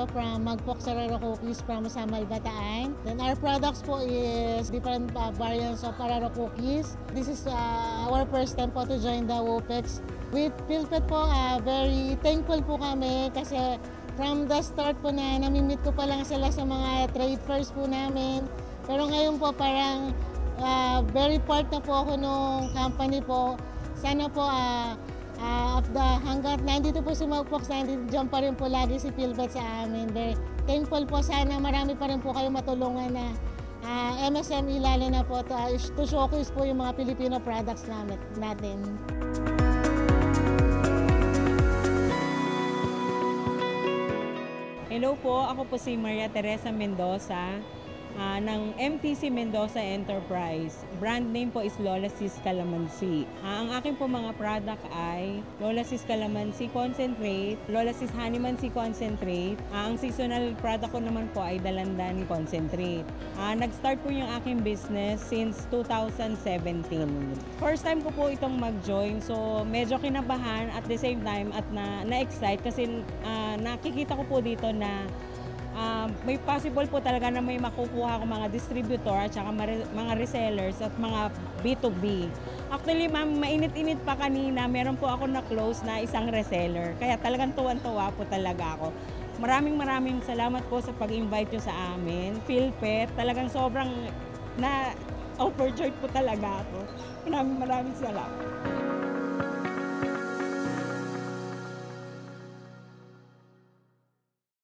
tayo from Magpok Serrero Cookies from Samal, Bataan. Then our products po is different variants of Araro Cookies. This is our first time po to join the WOPEX. With Philpet po, very thankful po kami kasi from the start po na namimit ko pa lang sila sa mga trade fairs po namin. Pero ngayon po parang very part na po ako nung company po. Sana po hanggat nandito po si Magpok, nandiyan pa rin po lagi si Philpet sa amin. Very thankful po, sana marami pa rin po kayo matulungan na MSME lalo na po to showcase po yung mga Filipino products natin. Hello po, ako po si Maria Teresa Mendoza ng MTC Mendoza Enterprise. Brand name po is Lola Sis Calamansi. Ang aking po mga product ay Lola Sis Calamansi Concentrate, Lola Sis Honeymansi Concentrate. Ang seasonal product ko naman po ay Dalandan Concentrate. Nag-start po yung aking business since 2017. First time ko po itong mag-join, so medyo kinabahan at the same time at na-excite kasi nakikita ko po dito na may possible po talaga na may makukuha ko mga distributor at saka mga resellers at mga B2B. Actually, ma'am, mainit-init pa kanina, meron po ako na-close na isang reseller. Kaya talagang tuwan-tuwa po talaga ako. Maraming salamat po sa pag-invite nyo sa amin. Philpet, talagang sobrang na-overjoyed po talaga ako. Maraming salamat.